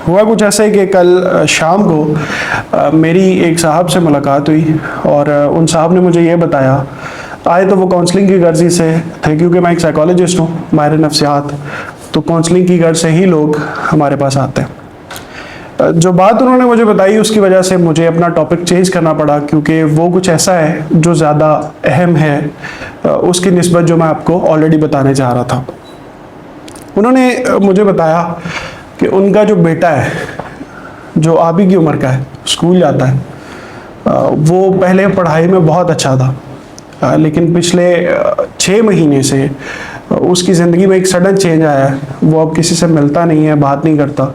हुआ कुछ ऐसा है कि कल शाम को मेरी एक साहब से मुलाकात हुई और उन साहब ने मुझे ये बताया, आए तो वो काउंसलिंग की गर्जी से थे, क्योंकि मैं एक साइकोलॉजिस्ट हूँ, माहिर नफ्सियात, तो काउंसलिंग की गर्ज से ही लोग हमारे पास आते हैं। जो बात उन्होंने मुझे बताई उसकी वजह से मुझे अपना टॉपिक चेंज करना पड़ा, क्योंकि वो कुछ ऐसा है जो ज़्यादा अहम है उसकी निस्बत जो मैं आपको ऑलरेडी बताने जा रहा था। उन्होंने मुझे बताया कि उनका जो बेटा है, जो आप ही की उम्र का है, स्कूल जाता है, वो पहले पढ़ाई में बहुत अच्छा था, लेकिन पिछले 6 महीने से उसकी ज़िंदगी में एक सडन चेंज आया है। वो अब किसी से मिलता नहीं है, बात नहीं करता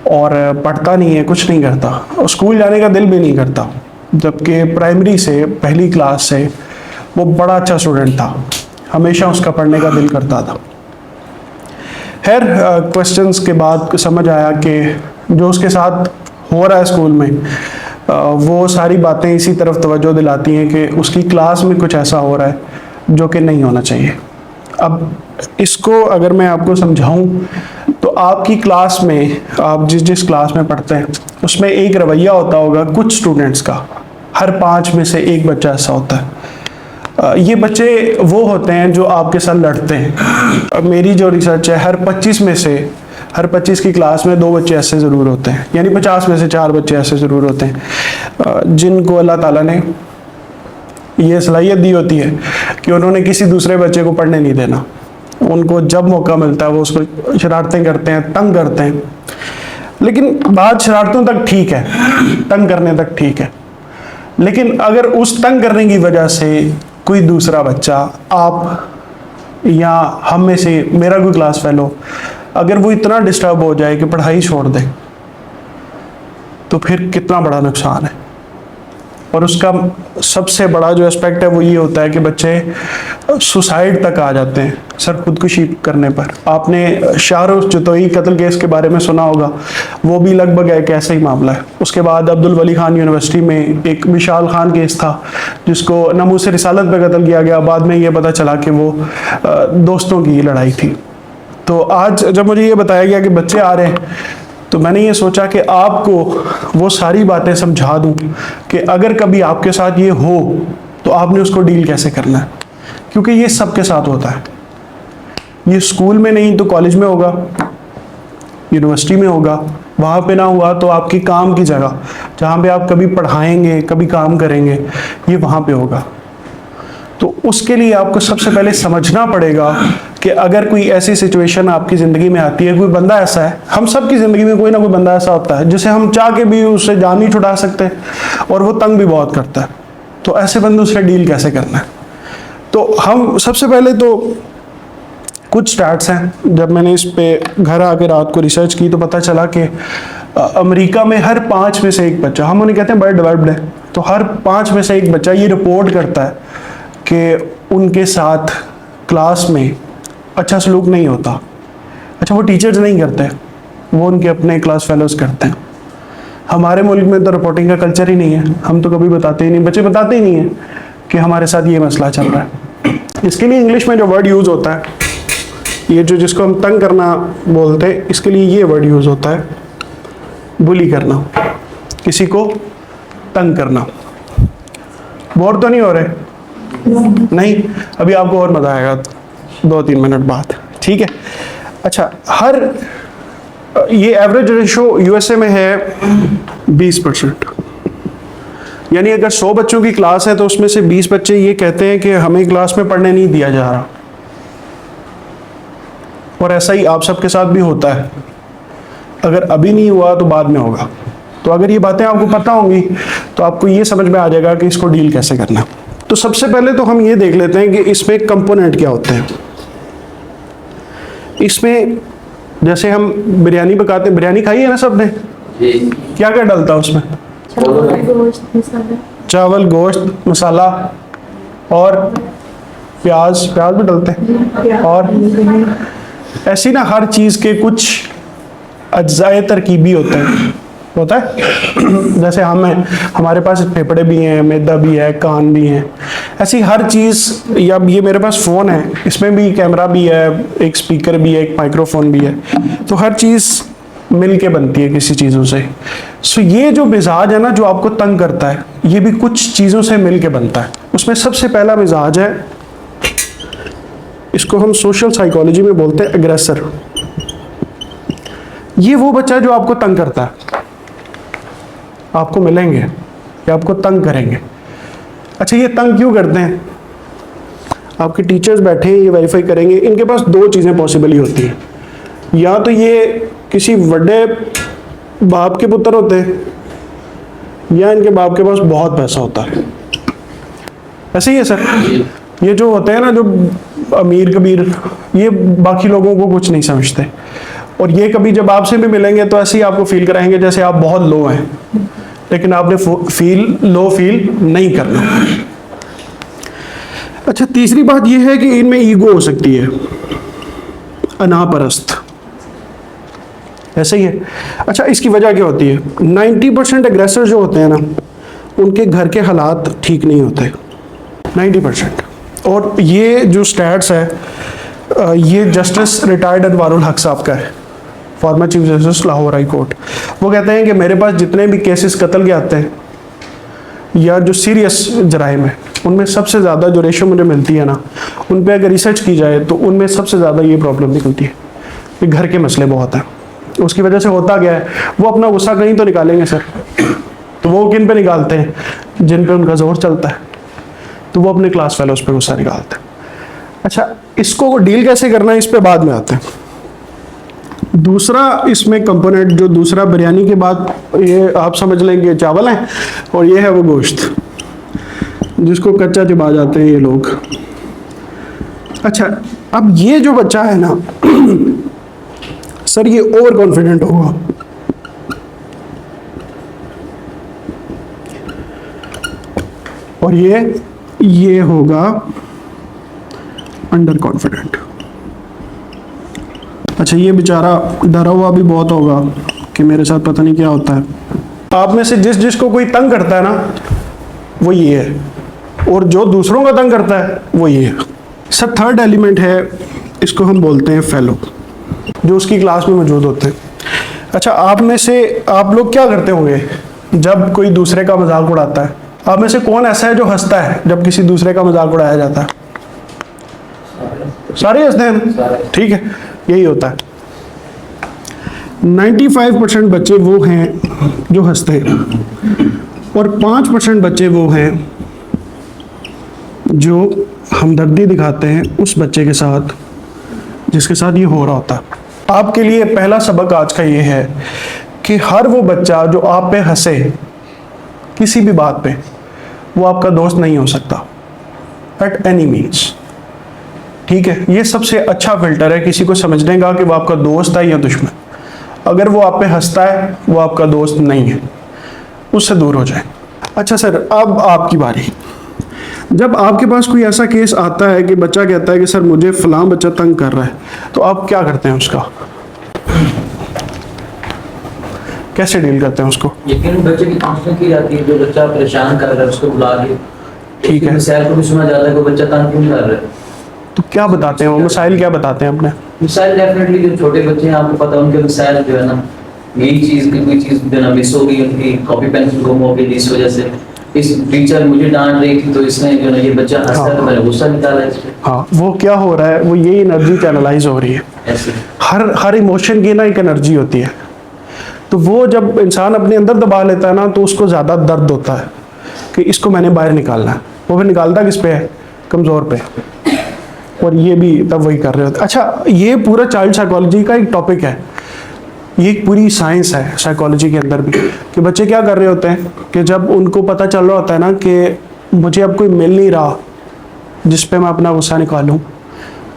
और पढ़ता नहीं है, कुछ नहीं करता और स्कूल जाने का दिल भी नहीं करता, जबकि प्राइमरी से, पहली क्लास से वो बड़ा अच्छा स्टूडेंट था, हमेशा उसका पढ़ने का दिल करता था। खैर क्वेश्चंस के बाद समझ आया कि जो उसके साथ हो रहा है स्कूल में, वो सारी बातें इसी तरफ तवज्जो दिलाती हैं कि उसकी क्लास में कुछ ऐसा हो रहा है जो कि नहीं होना चाहिए। अब इसको अगर मैं आपको समझाऊं तो आपकी क्लास में, आप जिस जिस क्लास में पढ़ते हैं उसमें एक रवैया होता होगा कुछ स्टूडेंट्स का, हर 5 में से एक बच्चा ऐसा होता है। ये बच्चे वो होते हैं जो आपके साथ लड़ते हैं। अब मेरी जो रिसर्च है, हर 25 की क्लास में 2 बच्चे ऐसे ज़रूर होते हैं, यानी 50 में से 4 बच्चे ऐसे ज़रूर होते हैं जिनको अल्लाह ताला ने ये सलाहियत दी होती है कि उन्होंने किसी दूसरे बच्चे को पढ़ने नहीं देना। उनको जब मौका मिलता है वो उसको शरारतें करते हैं, तंग करते हैं। लेकिन बात शरारतों तक ठीक है, तंग करने तक ठीक है, लेकिन अगर उस तंग करने की वजह से कोई दूसरा बच्चा, आप या हम में से मेरा कोई क्लास फेलो, अगर वो इतना डिस्टर्ब हो जाए कि पढ़ाई छोड़ दे, तो फिर कितना बड़ा नुकसान है। और उसका सबसे बड़ा जो एस्पेक्ट है वो ये होता है कि बच्चे सुसाइड तक आ जाते हैं, सर खुदकुशी करने पर। आपने शाहरुख जतोई कत्ल केस के बारे में सुना होगा, वो भी लगभग एक ऐसा ही मामला है। उसके बाद अब्दुल वली खान यूनिवर्सिटी में एक विशाल खान केस था जिसको नमूसे रिसालत पे कत्ल किया गया। बाद में ये पता चला कि वो दोस्तों की लड़ाई थी। तो आज जब मुझे ये बताया गया कि बच्चे आ रहे हैं, तो मैंने ये सोचा कि आपको वो सारी बातें समझा दूं कि अगर कभी आपके साथ ये हो तो आपने उसको डील कैसे करना है, क्योंकि ये सबके साथ होता है। ये स्कूल में नहीं तो कॉलेज में होगा, यूनिवर्सिटी में होगा, वहाँ पे ना हुआ तो आपकी काम की जगह जहाँ पे आप कभी पढ़ाएंगे, कभी काम करेंगे, ये वहाँ पे होगा। तो उसके लिए आपको सबसे पहले समझना पड़ेगा कि अगर कोई ऐसी सिचुएशन आपकी ज़िंदगी में आती है, कोई बंदा ऐसा है, हम सब की ज़िंदगी में कोई ना कोई बंदा ऐसा होता है जिसे हम चाह के भी उससे जान नहीं छुड़ा सकते और वो तंग भी बहुत करता है। तो ऐसे बंदों से डील कैसे करना है? तो हम सबसे पहले तो कुछ स्टार्ट्स हैं। जब मैंने इस पे घर आके रात को रिसर्च की तो पता चला कि अमेरिका में हर 5 में से एक बच्चा, हम उन्हें कहते हैं बड़े डेवलप्ड है, तो हर 5 में से एक बच्चा ये रिपोर्ट करता है कि उनके साथ क्लास में अच्छा सलूक नहीं होता। अच्छा, वो टीचर्स नहीं करते, वो उनके अपने क्लास फेलोज करते हैं। हमारे मुल्क में तो रिपोर्टिंग का कल्चर ही नहीं है, हम तो कभी बताते ही नहीं, बच्चे बताते ही नहीं है कि हमारे साथ ये मसला चल रहा है। इसके लिए इंग्लिश में जो वर्ड यूज़ होता है, ये जो जिसको हम तंग करना बोलते हैं, इसके लिए ये वर्ड यूज़ होता है बुली करना, किसी को तंग करना। बोर तो नहीं हो रहे? नहीं, अभी आपको और मजा आएगा 2-3 मिनट बाद, ठीक है? अच्छा, हर ये एवरेज रेशो यूएसए में है 20%, यानी अगर 100 बच्चों की क्लास है तो उसमें से 20 बच्चे ये कहते हैं कि हमें क्लास में पढ़ने नहीं दिया जा रहा। और ऐसा ही आप सबके साथ भी होता है, अगर अभी नहीं हुआ तो बाद में होगा। तो अगर ये बातें आपको पता होंगी तो आपको ये समझ में आ जाएगा कि इसको डील कैसे करना। तो सबसे पहले तो हम ये देख लेते हैं कि इसमें कंपोनेंट क्या होते हैं। इसमें जैसे हम बिरयानी पकाते हैं, बिरयानी खाई है ना सबने? क्या क्या डलता है उसमें? चावल, गोश्त, मसाला और प्याज भी डलते हैं। और ऐसी ना हर चीज़ के कुछ अज्जाए तरकीबी होते हैं, होता है। जैसे हमारे पास फेफड़े भी हैं, मैदा भी है, कान भी हैं, ऐसी हर चीज़। या ये मेरे पास फ़ोन है, इसमें भी कैमरा भी है, एक स्पीकर भी है, एक माइक्रोफोन भी है। तो हर चीज़ मिल के बनती है किसी चीज़ों से। सो ये जो मिजाज है ना जो आपको तंग करता है, ये भी कुछ चीज़ों से मिल के बनता है। उसमें सबसे पहला मिजाज है, इसको हम सोशल साइकोलॉजी में बोलते हैं एग्रेसर। ये वो बच्चा है जो आपको तंग करता है, आपको मिलेंगे या आपको तंग करेंगे। अच्छा, ये तंग क्यों करते हैं? आपके टीचर्स बैठे हैं, ये वेरीफाई करेंगे। इनके पास दो चीज़ें पॉसिबल ही होती हैं, या तो ये किसी बड़े बाप के पुत्र होते हैं, या इनके बाप के पास बहुत पैसा होता है। ऐसे ही है सर, ये जो होते हैं ना जो अमीर कबीर, ये बाकी लोगों को कुछ नहीं समझते, और ये कभी जब आपसे भी मिलेंगे तो ऐसे ही आपको फील कराएंगे जैसे आप बहुत लो हैं, लेकिन आपने लो फील नहीं करना। अच्छा, तीसरी बात यह है कि इनमें ईगो हो सकती है, अनापरस्त। ऐसे ही है। अच्छा, इसकी वजह क्या होती है? 90% एग्रेसर जो होते हैं ना, उनके घर के हालात ठीक नहीं होते, 90%। और ये जो स्टैट्स है, ये जस्टिस रिटायर्ड अनवारुल हक साहब का है, former chief justice Lahore high court. वो कहते हैं कि मेरे पास जितने भी केसेस कत्ल के आते हैं या जो सीरियस जराइम है, उनमें सबसे ज़्यादा जो रेशो मुझे मिलती है ना, उन पे अगर रिसर्च की जाए तो उनमें सबसे ज़्यादा ये प्रॉब्लम निकलती है कि घर के मसले बहुत हैं। उसकी वजह से होता क्या है, वो अपना गुस्सा कहीं तो निकालेंगे सर, तो वो किन पे निकालते हैं? जिन पे उनका जोर चलता है, तो वो अपने क्लास फेलोज पे गुस्सा निकालते हैं। अच्छा, इसको डील कैसे करना है, इस पे बाद में आते हैं। दूसरा इसमें कंपोनेंट, जो दूसरा बिरयानी के बाद, ये आप समझ लेंगे चावल है, और ये है वो गोश्त जिसको कच्चा चबा जाते हैं ये लोग। अच्छा, अब ये जो बच्चा है ना सर, ये ओवर कॉन्फिडेंट होगा, और ये होगा अंडर कॉन्फिडेंट। अच्छा, ये बेचारा डरा हुआ भी बहुत होगा कि मेरे साथ पता नहीं क्या होता है। आप में से जिसको कोई तंग करता है ना, वो ये है, और जो दूसरों का तंग करता है वो ये है। सर, थर्ड एलिमेंट है, इसको हम बोलते हैं फेलो, जो उसकी क्लास में मौजूद होते हैं। अच्छा, आप में से आप लोग क्या करते होंगे जब कोई दूसरे का मजाक उड़ाता है? आप में से कौन ऐसा है जो हंसता है जब किसी दूसरे का मजाक उड़ाया जाता है? सारे हंसते हैं, ठीक है, यही होता है। 95% बच्चे वो हैं जो हंसते हैं, और 5% बच्चे वो हैं जो हमदर्दी दिखाते हैं उस बच्चे के साथ जिसके साथ ये हो रहा होता है। आपके लिए पहला सबक आज का ये है कि हर वो बच्चा जो आप पे हंसे किसी भी बात पे, वो आपका दोस्त नहीं हो सकता एट एनी मीन्स। ठीक है, ये सबसे अच्छा फिल्टर है किसी को समझने का कि वो आपका दोस्त है या दुश्मन। अगर वो आप पे हंसता है, वो आपका दोस्त नहीं है, उससे दूर हो जाए। अच्छा सर, अब आपकी बारी। जब आपके पास कोई ऐसा केस आता है कि बच्चा कहता है कि सर मुझे फलां बच्चा तंग कर रहा है, तो आप क्या करते हैं उसका? कैसे डील करते हैं उसको? यकीन बच्चे की काउंसलिंग की जाती है, जो बच्चा परेशान कर रहा है उसको बुला के, ठीक है, मिसाइल को भी सुना जाता है कि बच्चा तंग क्यों कर रहा है। तो क्या बताते हैं वो मिसाइल, क्या बताते हैं अपने? मिसाइल डेफिनेटली जो छोटे बच्चे हैं, आपको पता है उनके मिसाइल जो है ना, यही चीज की कोई चीज जो ना मिस हो गई, उनकी कॉपी पेंसिल गुम हो गई, इस वजह से इस टीचर मुझे डांट रही थी तो इसने जो ना ये बच्चा हंसता है तो मैंने गुस्सा निकाला इस पे। हाँ, वो क्या हो रहा है, वो यही एनर्जी चैनलाइज हो रही है। ऐसे हर इमोशन की ना एक एनर्जी होती है, तो वो जब इंसान अपने अंदर दबा लेता है ना, तो उसको ज़्यादा दर्द होता है कि इसको मैंने बाहर निकालना है। वो फिर निकालता किस पे है? कमज़ोर पे। और ये भी तब वही कर रहे होते। अच्छा, ये पूरा चाइल्ड साइकोलॉजी का एक टॉपिक है, ये एक पूरी साइंस है साइकोलॉजी के अंदर भी, कि बच्चे क्या कर रहे होते हैं कि जब उनको पता चल रहा होता है ना कि मुझे अब कोई मिल नहीं रहा जिस पे मैं अपना गुस्सा निकालूं,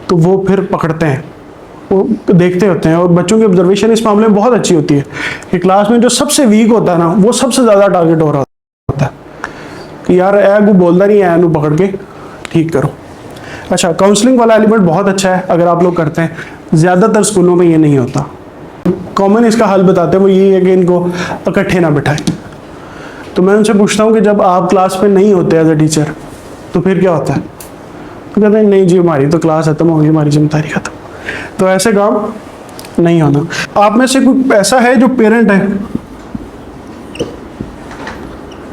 तो वो फिर पकड़ते हैं, वो देखते होते हैं। और बच्चों की ऑब्जर्वेशन इस मामले में बहुत अच्छी होती है कि क्लास में जो सबसे वीक होता है ना, वो सबसे ज़्यादा टारगेट हो रहा होता है कि यार ऐगू बोलता नहीं है, ऐनू पकड़ के ठीक करो। अच्छा, काउंसलिंग वाला एलिमेंट बहुत अच्छा है अगर आप लोग करते हैं। ज़्यादातर स्कूलों में ये नहीं होता। कॉमन इसका हल बताते हैं, वो यही है कि इनको इकट्ठे ना बिठाएं। तो मैं उनसे पूछता हूँ कि जब आप क्लास में नहीं होते एज ए टीचर, तो फिर क्या होता है? तो कहते हैं नहीं जी, हमारी तो क्लास खत्म होगी, हमारी जिम्मेदारी खत्म। तो ऐसे काम नहीं होना। आप में से कोई ऐसा है जो पेरेंट है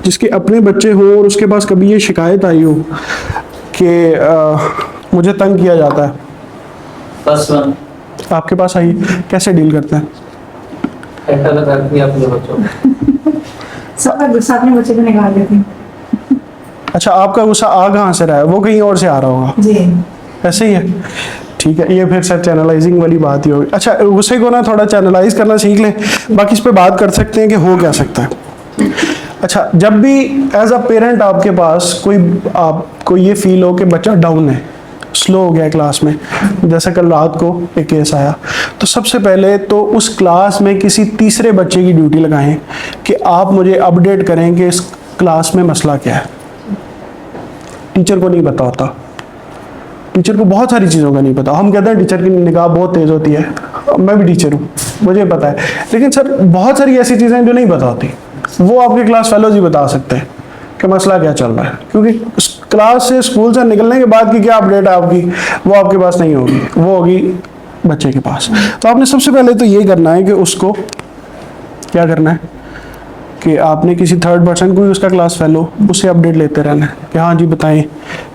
जिसके अपने बच्चे हो और उसके पास कभी ये शिकायत आई हो कि मुझे तंग किया जाता है? फर्स्ट वन आपके पास आई, कैसे डील करते हैं? ऐसा लगा कि अपने बच्चों को सबका गुस्सा अपने बच्चे पे निकाल देती हूँ। अच्छा, आपका गुस्सा आ कहाँ से रहा है? वो कहीं और से आ रहा होगा, जी ऐसे ही है? ठीक है, ये फिर सर चैनलाइजिंग वाली बात ही होगी। अच्छा, गुस्से को ना थोड़ा चैनलाइज करना सीख लें, बाकी इस पे बात कर सकते हैं कि हो क्या सकता है। अच्छा, जब भी एज अ पेरेंट आपके पास आपको ये फील हो कि बच्चा डाउन है, स्लो हो गया है क्लास में, जैसे कल रात को एक केस आया, तो सबसे पहले तो उस क्लास में किसी तीसरे बच्चे की ड्यूटी लगाएं कि आप मुझे अपडेट करें कि इस क्लास में मसला क्या है। टीचर को नहीं पता होता, टीचर को बहुत सारी चीज़ों का नहीं पता। हम कहते हैं टीचर की निगाह बहुत तेज़ होती है, मैं भी टीचर हूँ, मुझे पता है, लेकिन सर बहुत सारी ऐसी चीज़ें जो नहीं पता होती, वो आपके क्लास फेलोज ही बता सकते हैं कि मसला क्या चल रहा है, क्योंकि क्लास से स्कूल से निकलने के बाद की क्या अपडेट है आपकी, वो आपके पास नहीं होगी, वो होगी बच्चे के पास। तो आपने सबसे पहले तो ये करना है कि उसको क्या करना है कि आपने किसी थर्ड पर्सन को भी उसका क्लास फेलो, उससे अपडेट लेते रहना है कि हाँ जी बताएं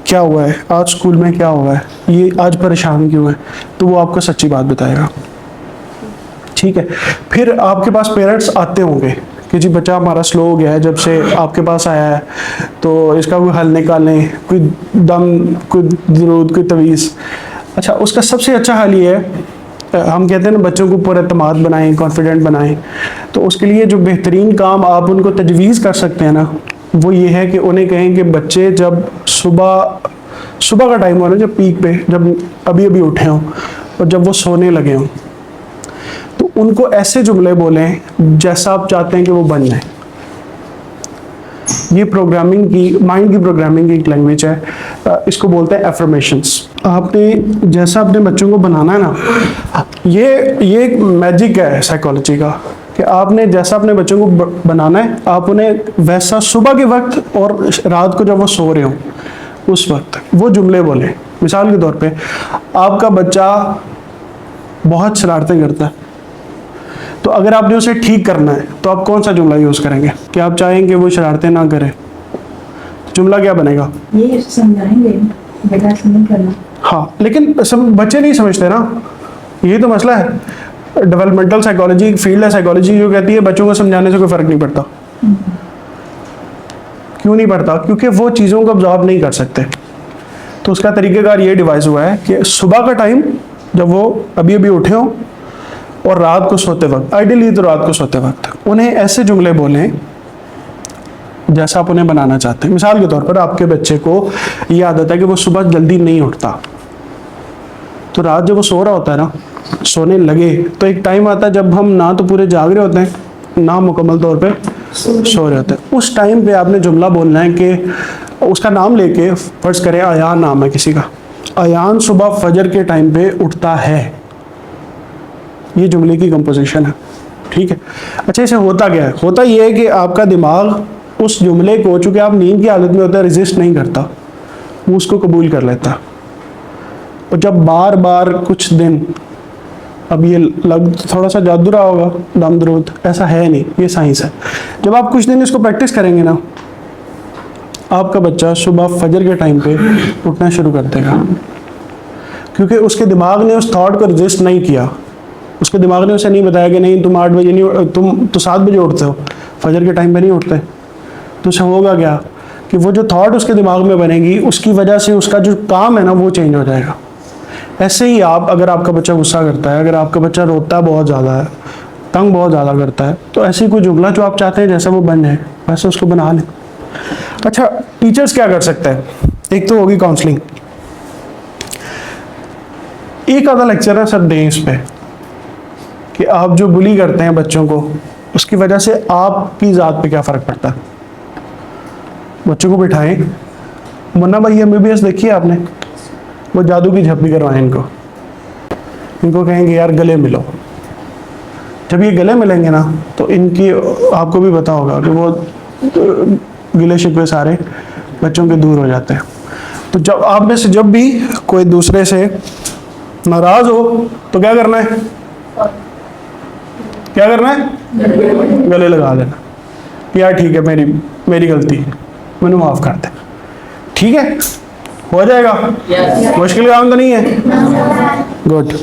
क्या हुआ है आज स्कूल में, क्या हुआ है, ये आज परेशान क्यों है, तो वो आपको सच्ची बात बताएगा। ठीक है, फिर आपके पास पेरेंट्स आते होंगे कि जी बच्चा हमारा स्लो हो गया है जब से आपके पास आया है, तो इसका कोई हल निकालें, कोई दम, कोई दरूद, कोई तवीज़। अच्छा, उसका सबसे अच्छा हल ये है, हम कहते हैं ना बच्चों को पूरा एतमाद बनाएं, कॉन्फिडेंट बनाएं, तो उसके लिए जो बेहतरीन काम आप उनको तजवीज़ कर सकते हैं ना, वो ये है कि उन्हें कहें कि बच्चे जब सुबह का टाइम हो ना, जब पीक पे, जब अभी अभी उठे हों और जब वो सोने लगे हों, तो उनको ऐसे जुमले बोलें जैसा आप चाहते हैं कि वो बन जाए। ये प्रोग्रामिंग की, माइंड की प्रोग्रामिंग की एक लैंग्वेज है, इसको बोलते हैं एफर्मेशंस। आपने जैसा अपने बच्चों को बनाना है ना, ये एक मैजिक है साइकोलॉजी का, कि आपने जैसा अपने बच्चों को बनाना है, आप उन्हें वैसा सुबह के वक्त और रात को जब वो सो रहे हो उस वक्त वो जुमले बोले। मिसाल के तौर पे, आपका बच्चा बहुत शरारतें करता है, तो अगर आपने उसे ठीक करना है तो आप कौन सा जुमला यूज़ करेंगे कि आप चाहेंगे वो शरारतें ना करे? जुमला क्या बनेगा? ये समझाएंगे बेटा ऐसा नहीं करना। हाँ, लेकिन बच्चे नहीं समझते ना, यही तो मसला है। डेवलपमेंटल साइकोलॉजी एक फील्ड है साइकोलॉजी जो कहती है बच्चों को समझाने से कोई फ़र्क नहीं पड़ता। क्यों नहीं पड़ता? क्योंकि वो चीज़ों को ऑब्जॉर्व नहीं कर सकते। तो उसका तरीक़ेकार ये डिवाइस हुआ है कि सुबह का टाइम जब वो अभी अभी उठे हों और रात को सोते वक्त, आइडियली तो रात को सोते वक्त, उन्हें ऐसे जुमले बोलें जैसा आप उन्हें बनाना चाहते हैं। मिसाल के तौर पर आपके बच्चे को ये आदत है कि वो सुबह जल्दी नहीं उठता, तो रात जब वो सो रहा होता है ना, सोने लगे, तो एक टाइम आता है जब हम ना तो पूरे जाग रहे होते हैं ना मुकम्मल तौर पे सो रहे होते हैं। उस टाइम पे आपने जुमला बोलना है कि उसका नाम लेके, फर्ज करें अयान नाम है किसी का, अयान सुबह फजर के टाइम पे उठता है। ये जुमले की कंपोजिशन है, ठीक है। अच्छा, इसे होता क्या है? होता ये है कि आपका दिमाग उस जुमले को, चूंकि आप नींद की हालत में होता है, रेजिस्ट नहीं करता, वो उसको कबूल कर लेता। और जब बार बार कुछ दिन, अब ये लग थोड़ा सा जादू रहा होगा, दम दरूद, ऐसा है नहीं, ये साइंस है। जब आप कुछ दिन इसको प्रैक्टिस करेंगे ना, आपका बच्चा सुबह फजर के टाइम पे उठना शुरू कर देगा, क्योंकि उसके दिमाग ने उस थॉट को रजिस्ट नहीं किया। उसके दिमाग ने उसे नहीं बताया कि नहीं तुम 8 बजे नहीं, तुम तो 7 बजे उठते हो, फजर के टाइम पे नहीं उठते। तो उसे होगा क्या कि वो जो थॉट उसके दिमाग में बनेगी, उसकी वजह से उसका जो काम है ना वो चेंज हो जाएगा। ऐसे ही आप, अगर आपका बच्चा गुस्सा करता है, अगर आपका बच्चा रोता है बहुत ज़्यादा है, तंग बहुत ज़्यादा करता है, तो ऐसी कोई जुमला जो आप चाहते हैं जैसा वो बन जाए वैसे उसको बना लें। अच्छा, टीचर्स क्या कर सकते हैं? एक तो होगी काउंसलिंग। एक आधा लेक्चर है सर दें इस पे कि आप जो बुली करते हैं बच्चों को, उसकी वजह से आपकी ज़ात पे क्या फ़र्क पड़ता है। बच्चों को बिठाएं, मुन्ना भाई MBBS देखिए आपने, वो जादू की झप्पी करवाएं इनको कहेंगे यार गले मिलो। जब ये गले मिलेंगे ना, तो इनकी, आपको भी पता होगा कि वो गिले शिकवे सारे बच्चों के दूर हो जाते हैं। तो जब आप में से जब भी कोई दूसरे से नाराज़ हो तो क्या करना है? क्या करना है? गले लगा लेना, यार ठीक है मेरी गलती है, मैंने माफ़ कर दे, ठीक है, हो जाएगा। मुश्किल काम तो नहीं है। गुड।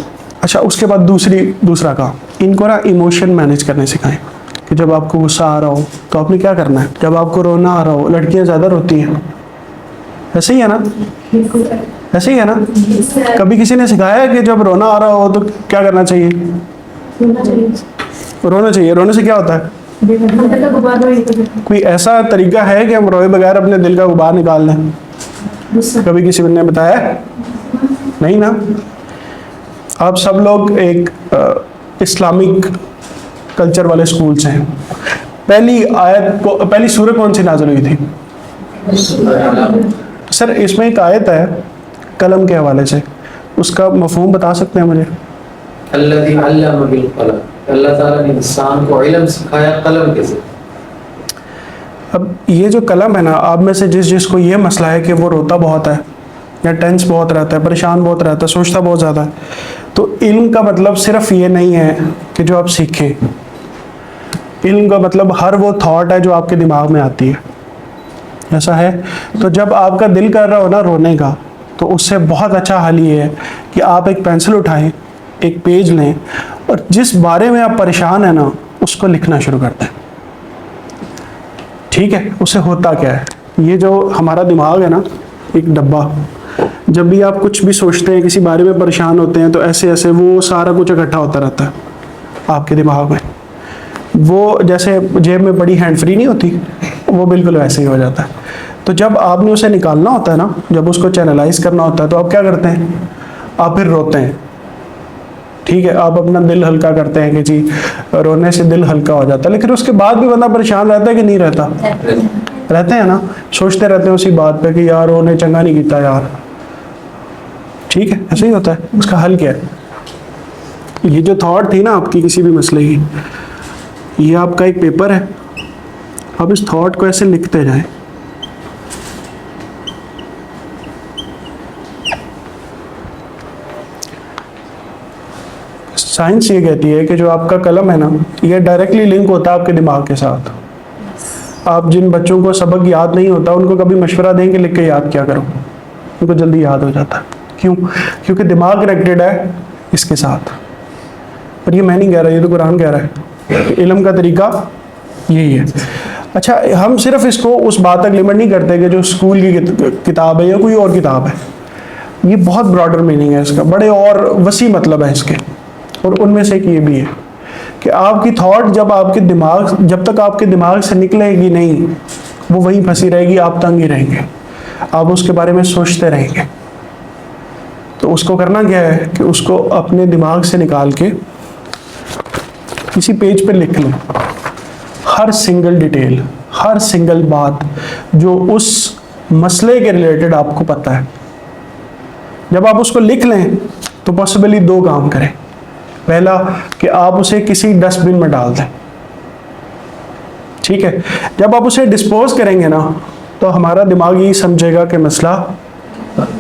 अच्छा, उसके बाद दूसरा काम, इनको ना इमोशन मैनेज करने सिखाएं कि जब आपको गुस्सा आ रहा हो तो आपने क्या करना है, जब आपको रोना आ रहा हो, लड़कियां ज़्यादा रोती हैं, ऐसे ही है ना? ऐसे ही है ना? कभी किसी ने सिखाया है कि जब रोना आ रहा हो तो क्या करना चाहिए? रोना चाहिए। रोने से क्या होता है? कोई ऐसा तरीका है कि हम रोए बगैर अपने दिल का गुबार निकाल लें? कभी किसी ने बताया? नहीं ना। आप सब लोग एक इस्लामिक कल्चर वाले स्कूल से हैं। पहली सूरत कौन सी नाज़िल हुई थी? सर, इसमें एक आयत है कलम के हवाले से, उसका मफ़हूम बता सकते हैं मुझे? अल्लज़ी अल्लम बिल कलम, अल्लाह ताला ने इंसान को इल्म सिखाया कलम के से। अब ये जो कलम है ना, आप में से जिसको ये मसला है कि वो रोता बहुत है या टेंस बहुत रहता है, परेशान बहुत रहता है, सोचता बहुत ज़्यादा है, तो इल्म का मतलब सिर्फ ये नहीं है कि जो आप सीखें। इल्म का मतलब हर वो थॉट है जो आपके दिमाग में आती है, ऐसा है। तो जब आपका दिल कर रहा हो ना रोने का, तो उससे बहुत अच्छा हल ये है कि आप एक पेंसिल उठाएं, एक पेज लें और जिस बारे में आप परेशान हैं ना, उसको लिखना शुरू कर दें। ठीक है? उससे होता क्या है, ये जो हमारा दिमाग है ना, एक डब्बा, जब भी आप कुछ भी सोचते हैं, किसी बारे में परेशान होते हैं, तो ऐसे ऐसे वो सारा कुछ इकट्ठा होता रहता है आपके दिमाग में। वो जैसे जेब में बड़ी हैंड फ्री नहीं होती, वो बिल्कुल वैसे ही हो जाता है। तो जब आपने उसे निकालना होता है ना, जब उसको चैनलाइज करना होता है, तो आप क्या करते हैं? आप फिर रोते हैं। ठीक है, आप अपना दिल हल्का करते हैं कि जी रोने से दिल हल्का हो जाता है, लेकिन उसके बाद भी बंदा परेशान रहता है कि नहीं रहता? रहते हैं ना, सोचते रहते हैं उसी बात पे कि यार रोने चंगा नहीं कीता यार। ठीक है, ऐसे ही होता है। उसका हल क्या है? ये जो थॉट थी ना आपकी किसी भी मसले की, ये आपका एक पेपर है, आप इस थॉट को ऐसे लिखते जाएं। साइंस ये कहती है कि जो आपका कलम है ना, ये डायरेक्टली लिंक होता है आपके दिमाग के साथ। आप जिन बच्चों को सबक याद नहीं होता, उनको कभी मशवरा दें कि लिख के याद क्या करो, उनको जल्दी याद हो जाता है। क्यों? क्योंकि दिमाग कनेक्टेड है इसके साथ। पर ये मैं नहीं कह रहा, ये तो कुरान कह रहा है। इल्म का तरीका यही है। अच्छा, हम सिर्फ इसको उस बात तक लिमिट नहीं करते कि जो स्कूल की किताब है या कोई और किताब है। ये बहुत ब्रॉडर मीनिंग है इसका, बड़े और वसी मतलब है इसके। और उनमें से एक ये भी है कि आपकी थॉट जब तक आपके दिमाग से निकलेगी नहीं, वो वहीं फंसी रहेगी, आप तंग ही रहेंगे, आप उसके बारे में सोचते रहेंगे। तो उसको करना क्या है कि उसको अपने दिमाग से निकाल के किसी पेज पे लिख लें, हर सिंगल डिटेल, हर सिंगल बात जो उस मसले के रिलेटेड आपको पता है। जब आप उसको लिख लें तो पॉसिबली दो काम करें। पहला कि आप उसे किसी डस्टबिन में डाल दें। ठीक है, जब आप उसे डिस्पोज करेंगे ना, तो हमारा दिमाग यही समझेगा कि मसला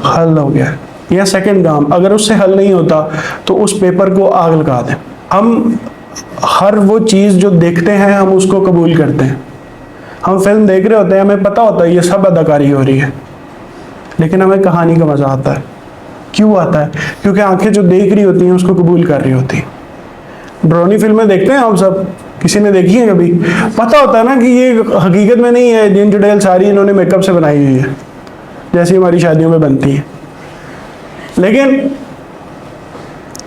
हल हो गया है। या सेकंड काम, अगर उससे हल नहीं होता तो उस पेपर को आग लगा दें। हम हर वो चीज़ जो देखते हैं हम उसको कबूल करते हैं। हम फिल्म देख रहे होते हैं, हमें पता होता है ये सब अदाकारी हो रही है, लेकिन हमें कहानी का मज़ा आता है। क्यों आता है? क्योंकि आंखें जो देख रही होती हैं उसको कबूल कर रही होती हैं। ड्रोनी फिल्में देखते हैं आप सब, किसी ने देखी है कभी? पता होता है ना कि ये हकीकत में नहीं है, जिन चुड़ैल सारी इन्होंने मेकअप से बनाई हुई है, जैसी हमारी शादियों में बनती है। लेकिन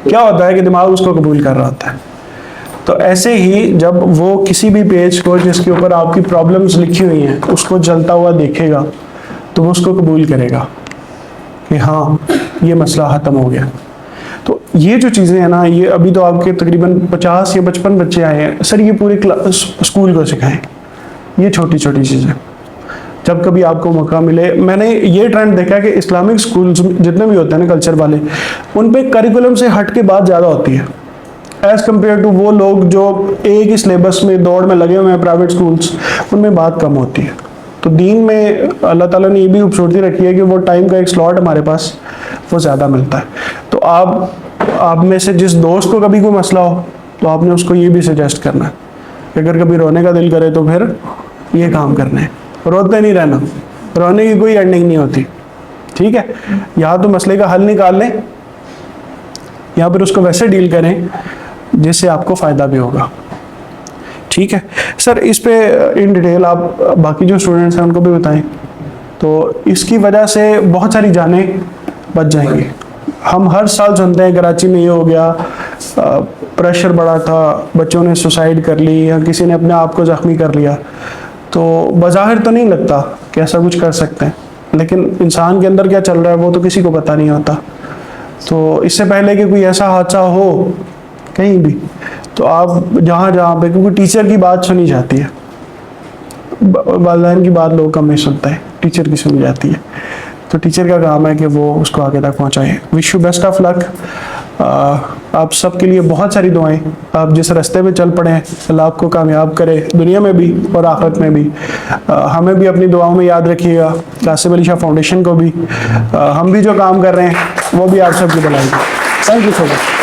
क्या होता है कि दिमाग उसको कबूल कर रहा होता है। तो ऐसे ही जब वो किसी भी पेज को जिसके ऊपर आपकी प्रॉब्लम्स लिखी हुई हैं उसको जलता हुआ देखेगा, तो वो उसको कबूल करेगा कि हाँ ये मसला ख़त्म हो गया। तो ये जो चीज़ें हैं ना, ये अभी तो आपके तकरीबन 50 या 55 बच्चे आए हैं। सर ये पूरे स्कूल को सिखाएं ये छोटी छोटी चीज़ें, जब कभी आपको मौका मिले। मैंने ये ट्रेंड देखा है कि इस्लामिक स्कूल्स जितने भी होते हैं ना कल्चर वाले, उन पे करिकुलम से हट के बात ज़्यादा होती है एज़ कम्पेयर टू वो लोग जो एक ही सिलेबस में दौड़ में लगे हुए हैं प्राइवेट स्कूल्स, उनमें बात कम होती है। तो दीन में अल्लाह ताला ने ये भी खूबसूरती रखी है कि वो टाइम का एक स्लॉट हमारे पास वो ज़्यादा मिलता है। तो आप में से जिस दोस्त को कभी कोई मसला हो, तो आपने उसको ये भी सजेस्ट करना है कि अगर कभी रोने का दिल करे तो फिर ये काम करना है, रोते नहीं रहना, रोने की कोई एंडिंग नहीं होती, ठीक है। या तो मसले का हल निकाल लें या फिर उसको वैसे डील करें जिससे आपको फ़ायदा भी होगा, ठीक है। सर इस पे इन डिटेल आप बाकी जो स्टूडेंट्स हैं उनको भी बताएं। तो इसकी वजह से बहुत सारी जानें बच जाएंगी। हम हर साल सुनते हैं कराची में ये हो गया, प्रेशर बढ़ा था, बच्चों ने सुसाइड कर ली या किसी ने अपने आप को ज़ख्मी कर लिया। तो बज़ाहिर तो नहीं लगता कि ऐसा कुछ कर सकते हैं, लेकिन इंसान के अंदर क्या चल रहा है वो तो किसी को पता नहीं होता। तो इससे पहले कि कोई ऐसा हादसा हो कहीं भी, तो आप जहाँ जहाँ पे, क्योंकि टीचर की बात सुनी जाती है, वालिदैन की बात लोग कम नहीं सुनते हैं, टीचर की सुनी जाती है। तो टीचर का काम है कि वो उसको आगे तक पहुँचाए। Wish you best of luck. आप सबके लिए बहुत सारी दुआएं। आप जिस रास्ते पे चल पड़े हैं अल्लाह आपको कामयाब करे, दुनिया में भी और आखिरत में भी। हमें भी अपनी दुआओं में याद रखिएगा, कासिम अली शाह फाउंडेशन को भी। हम भी जो काम कर रहे हैं वो भी आप सबकी भलाई। Thank you so much.